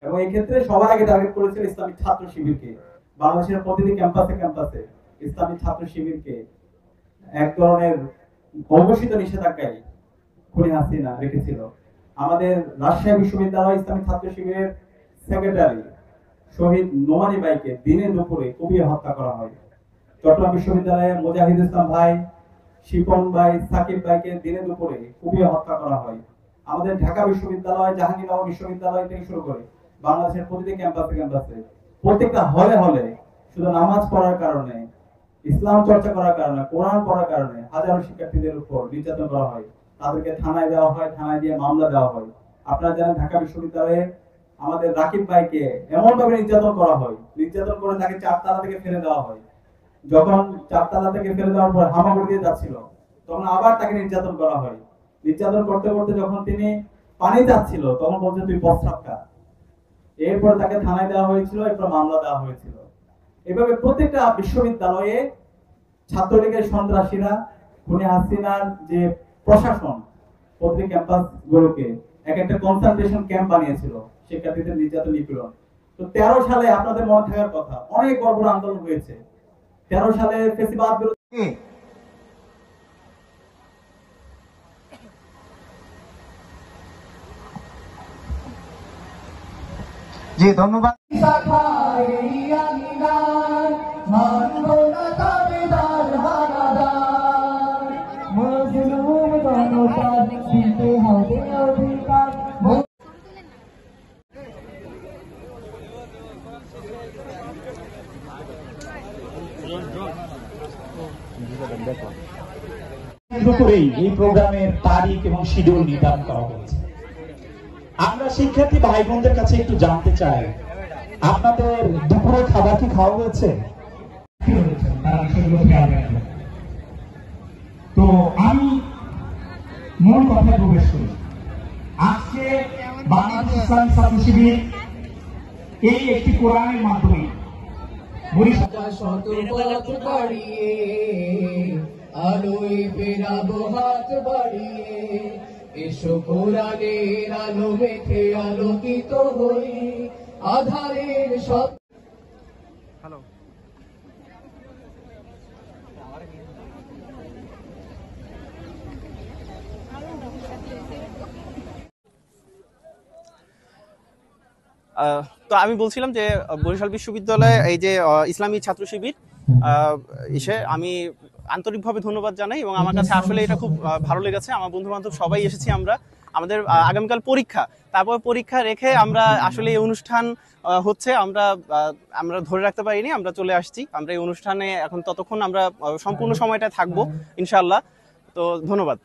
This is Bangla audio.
এবং এই ক্ষেত্রে সবার আগে টার্গেট করেছিল ইসলামিক ছাত্র শিবিরকে। বাংলাদেশের প্রতিটি ক্যাম্পাসে ক্যাম্পাসে ইসলামিক ছাত্র শিবিরকে এক ধরনের অঘোষিত নিষেধাজ্ঞায় খুনি হাসিনা রেখেছিল। আমাদের রাজশাহী বিশ্ববিদ্যালয় ইসলামিক ছাত্র শিবিরের সেক্রেটারি শহীদ নোমানী ভাইকে দিনে দুপুরে কুপিয়ে হত্যা করা হয়। চট্টগ্রাম বিশ্ববিদ্যালয়ে মুজাহিদ ইসলাম ভাই, শিপন ভাই, সাকিব ভাইকে দিনে দুপুরে কুপিয়ে হত্যা করা হয়। আমাদের ঢাকা বিশ্ববিদ্যালয়, জাহাঙ্গীরনগর বিশ্ববিদ্যালয় থেকে শুরু করে বাংলাদেশের প্রতিটি ক্যাম্পাসে ক্যাম্পাসে প্রত্যেকটা হলে হলে শুধু নামাজ পড়ার কারণে, ইসলাম চর্চা করার কারণে, কোরআন পড়ার কারণে হাজারো শিক্ষার্থীদের উপর নির্যাতন করা হয়। তাদেরকে থানায় দেওয়া হয়, থানায় দিয়ে মামলা দেওয়া হয়। আপনারা জানেন ঢাকা বিশ্ববিদ্যালয়ে আমাদের রাকিব ভাইকে এমন ভাবে নির্যাতন করা হয়, নির্যাতন করে তাকে 4 তলা থেকে ফেলে দেওয়া হয়। যখন 4 তলা থেকে ফেলে দেওয়ার পর হামাগুড়ি দিয়ে যাচ্ছিল, তখন আবার তাকে নির্যাতন করা হয়। নির্যাতন করতে করতে যখন তিনি পানি চাচ্ছিল, তখন বলছে তুই প্রস্রাব খা। এরপর তাকে থানায় দেওয়া হয়েছিল, এরপর মামলা দেওয়া হয়েছিল। এভাবে প্রত্যেকটা বিশ্ববিদ্যালয়ে ছাত্রলীগের সন্ত্রাসীরা, খুনি হাসিনার যে প্রশাসন প্রতিটি ক্যাম্পাস গুলোকে এক একটা কনসেন্ট্রেশন ক্যাম্প বানিয়েছিল শিক্ষার্থীদের নির্যাতন নিপীড়ন। তো 13 সালে আপনাদের মনে থাকার কথা, অনেক বড় বড় আন্দোলন হয়েছে। 13 সালে ফেসিবাদ বিরোধী জি ধন্যবাদ। এই প্রোগ্রামের তারিখ এবং শিডিউল নির্ধারণ করা হয়েছে। আমরা শিক্ষার্থী ভাই বোনদের কাছে একটু জানতে চাই, আপনাদের দুপুরে খাবার কি খাওয়া হয়েছে? তো আমি মূল কথায় প্রবেশ করি। আজকে বাংলাদেশ ইসলামী ছাত্র শিবির এই একটি কোরআনের মাধ্যমে আলোয় বেরাবো হাত বাড়িয়ে, এসো কোরআনের আলো মেখে আলোকিত হই, আধারের সব হ্যালো তো আমি বলছিলাম যে বরিশাল বিশ্ববিদ্যালয়ে এই যে ইসলামী ছাত্র শিবির এসে আমি আন্তরিকভাবে ধন্যবাদ জানাই এবং আমার কাছে আসলে এটা খুব ভালো লেগেছে। আমার বন্ধু বান্ধব সবাই এসেছি আমরা, আমাদের আগামীকাল পরীক্ষা, তারপর পরীক্ষা রেখে আমরা আসলে এই অনুষ্ঠান হচ্ছে আমরা ধরে রাখতে পারিনি, আমরা চলে আসছি। আমরা এই অনুষ্ঠানে এখন ততক্ষণ আমরা সম্পূর্ণ সময়টা থাকবো ইনশাআল্লাহ। তো ধন্যবাদ।